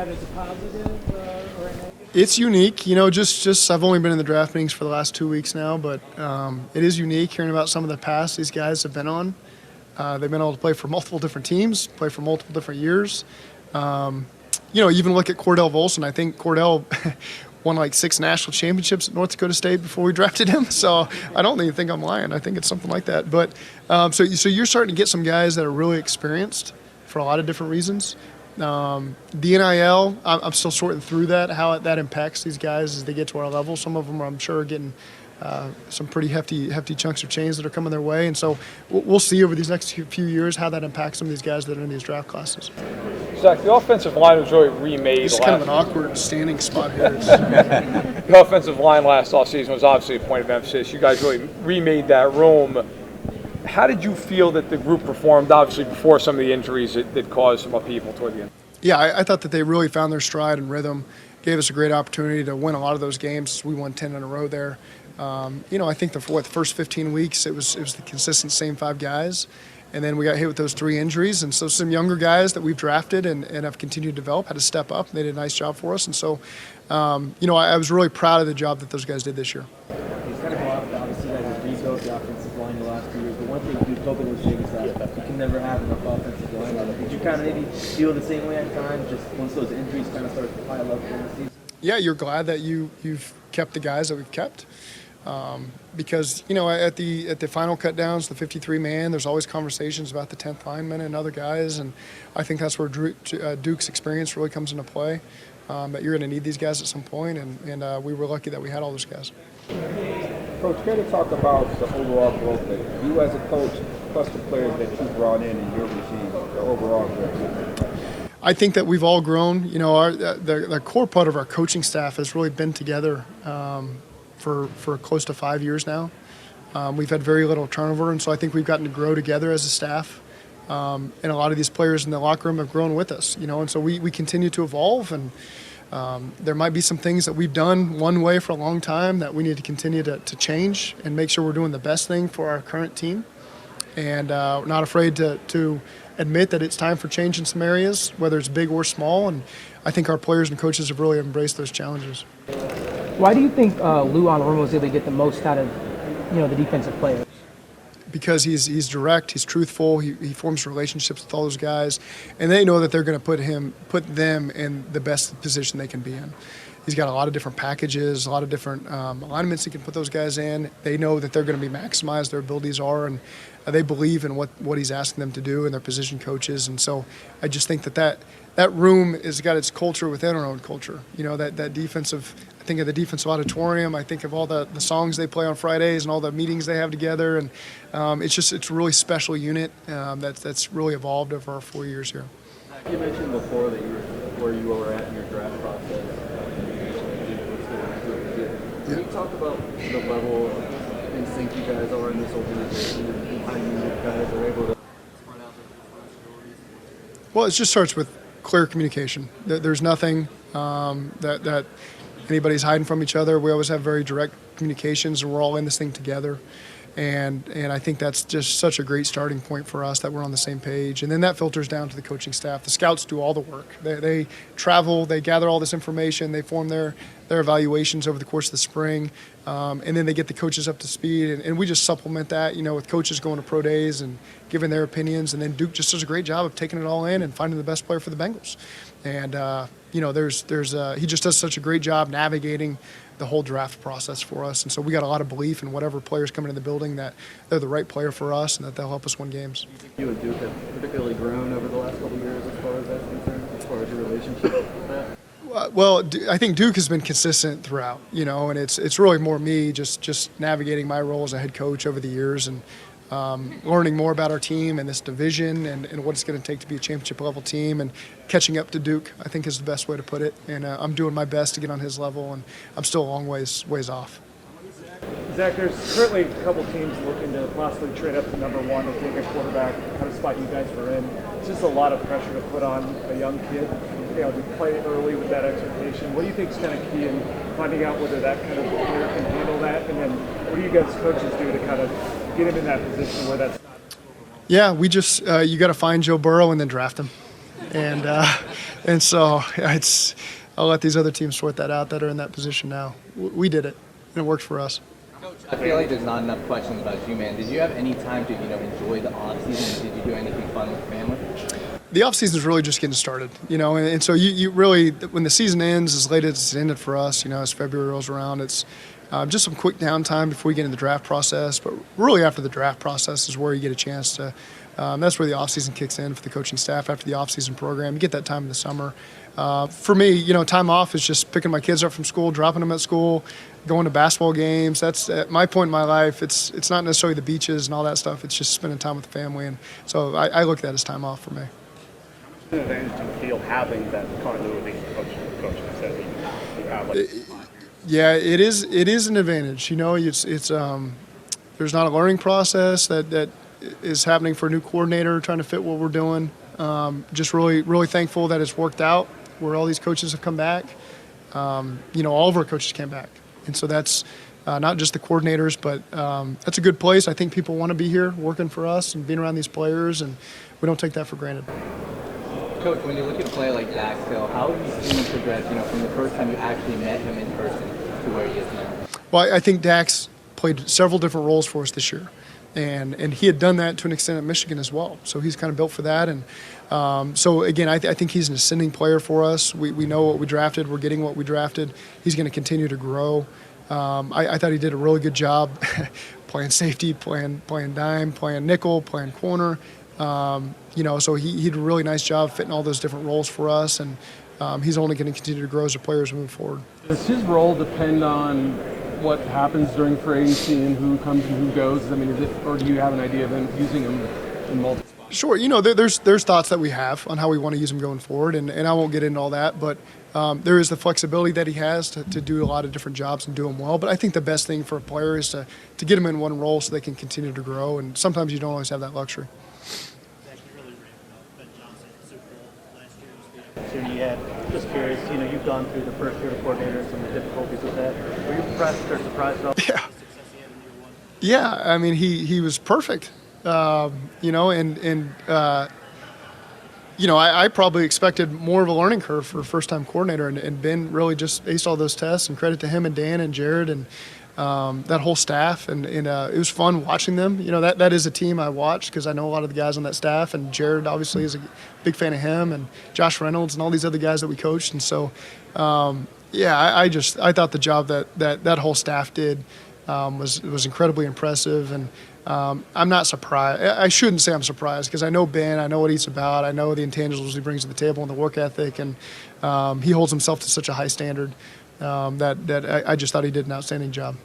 that as a positive or a negative? It's unique, you know. Just I've only been in the draft meetings for the last 2 weeks now, but it is unique hearing about some of the paths these guys have been on. They've been able to play for multiple different teams, play for multiple different years. Even look at Cordell Volson. I think Cordell won like 6 national championships at North Dakota State before we drafted him. So I don't even think I'm lying. I think it's something like that. But so you're starting to get some guys that are really experienced for a lot of different reasons. The NIL, I'm still sorting through that, how that impacts these guys as they get to our level. Some of them, I'm sure, are getting some pretty hefty chunks of change that are coming their way. And so we'll see over these next few years how that impacts some of these guys that are in these draft classes. Zach, the offensive line was really remade. It's kind of an awkward standing spot here. The offensive line last offseason was obviously a point of emphasis. You guys really remade that room. How did you feel that the group performed, obviously, before some of the injuries that caused some upheaval toward the end? Yeah, I thought that they really found their stride and rhythm, gave us a great opportunity to win a lot of those games. We won 10 in a row there. I think the first 15 weeks, it was the consistent same 5 guys. And then we got hit with those 3 injuries. And so some younger guys that we've drafted and have continued to develop had to step up. They did a nice job for us. And so, I was really proud of the job that those guys did this year. He's kind of obviously you guys have rebuilt the offensive line the last 2 years. But one thing Duke Tobin was saying is that you can never have enough offensive line. Did you kind of maybe feel the same way at times, just once those injuries kind of started to pile up during the season? Yeah, you're glad that you've kept the guys that we've kept. Because at the final cut downs, the 53-man, there's always conversations about the 10th lineman and other guys, and I think that's where Duke's experience really comes into play. That you're going to need these guys at some point, and we were lucky that we had all those guys. Coach, can you talk about the overall growth that you as a coach, plus the players that you brought in your regime, the overall growth? I think that we've all grown. The core part of our coaching staff has really been together for close to 5 years now. We've had very little turnover, and so I think we've gotten to grow together as a staff. And a lot of these players in the locker room have grown with us, and so we continue to evolve. And there might be some things that we've done one way for a long time that we need to continue to change and make sure we're doing the best thing for our current team. And we're not afraid to admit that it's time for change in some areas, whether it's big or small. And I think our players and coaches have really embraced those challenges. Why do you think Lou Anarumo was able to get the most out of the defensive players? Because he's direct, he's truthful, he forms relationships with all those guys, and they know that they're going to put them in the best position they can be in. He's got a lot of different packages, a lot of different alignments he can put those guys in. They know that they're going to be maximized, their abilities are, and they believe in what he's asking them to do and their position coaches. And so I just think that room has got its culture within our own culture. That defensive, I think of the defensive auditorium, I think of all the songs they play on Fridays and all the meetings they have together. And it's a really special unit that's really evolved over our 4 years here. You mentioned before that where you were at in your draft process. Can you talk about the level of in sync you guys are in this organization and how you guys are able to spread out the stories? Well, it just starts with clear communication. There's nothing that anybody's hiding from each other. We always have very direct communications, and we're all in this thing together. And I think that's just such a great starting point for us, that we're on the same page. And then that filters down to the coaching staff. The scouts do all the work. They travel, they gather all this information, they form their evaluations over the course of the spring, and then they get the coaches up to speed. And we just supplement that, with coaches going to pro days and giving their opinions. And then Duke just does a great job of taking it all in and finding the best player for the Bengals. And, he just does such a great job navigating the whole draft process for us. And so we got a lot of belief in whatever players come into the building, that they're the right player for us and that they'll help us win games. Do you think you and Duke have particularly grown over the last couple of years as far as that's concerned, as far as your relationship with that? Well, I think Duke has been consistent throughout, and it's really more me just navigating my role as a head coach over the years and learning more about our team and this division and what it's going to take to be a championship level team, and catching up to Duke, I think, is the best way to put it. And I'm doing my best to get on his level, and I'm still a long ways off. Zach, there's currently a couple teams looking to possibly trade up to number 1 to take a quarterback, kind of spot you guys were in. It's just a lot of pressure to put on a young kid, to play early with that expectation. What do you think is kind of key in finding out whether that kind of player can handle that? And then what do you guys coaches do to kind of get him in that position where that's not? Yeah, we just you got to find Joe Burrow and then draft him. And And so I'll let these other teams sort that out that are in that position now. We did it, and it worked for us. Coach, I feel like there's not enough questions about you, man. Did you have any time to, enjoy the offseason? Did you do anything fun with family? The offseason is really just getting started, and so you really, when the season ends, as late as it's ended for us, as February rolls around, it's just some quick downtime before we get into the draft process. But really after the draft process is where you get a chance to, that's where the offseason kicks in for the coaching staff after the offseason program. You get that time in the summer. For me, time off is just picking my kids up from school, dropping them at school, going to basketball games. That's at my point in my life. It's not necessarily the beaches and all that stuff. It's just spending time with the family. And so I look at that as time off for me. An advantage to feel having that continuity coaching setting you have. Yeah, it is an advantage. It's there's not a learning process that is happening for a new coordinator trying to fit what we're doing. Just really thankful that it's worked out where all these coaches have come back. All of our coaches came back, and so that's not just the coordinators, but that's a good place. I think people want to be here working for us and being around these players, and we don't take that for granted. Coach, when you look at a player like Dax Hill, how have you seen him progress, from the first time you actually met him in person to where he is now? Well, I think Dax played several different roles for us this year. And he had done that to an extent at Michigan as well. So he's kind of built for that. And so, again, I think he's an ascending player for us. We know what we drafted. We're getting what we drafted. He's going to continue to grow. I thought he did a really good job playing safety, playing dime, playing nickel, playing corner. So he did a really nice job fitting all those different roles for us. And he's only going to continue to grow as a player as we move forward. Does his role depend on what happens during free agency and who comes and who goes? I mean, or do you have an idea of him using him in multiple spots? Sure. There's thoughts that we have on how we want to use him going forward, and I won't get into all that, but there is the flexibility that he has to do a lot of different jobs and do them well. But I think the best thing for a player is to get him in one role so they can continue to grow, and sometimes you don't always have that luxury. You had. Just curious, you've gone through the first year of coordinator and some of the difficulties with that. Were you impressed or surprised about the success he had in year one? Yeah, I mean, he was perfect, I probably expected more of a learning curve for a first-time coordinator, and Ben really just aced all those tests, and credit to him and Dan and Jared and that whole staff, and it was fun watching them. That is a team I watched because I know a lot of the guys on that staff, and Jared obviously is a big fan of him, and Josh Reynolds and all these other guys that we coached. And so, I thought the job that whole staff did was incredibly impressive, and I'm not surprised. I shouldn't say I'm surprised because I know Ben, I know what he's about, I know the intangibles he brings to the table and the work ethic, and he holds himself to such a high standard. That I just thought he did an outstanding job.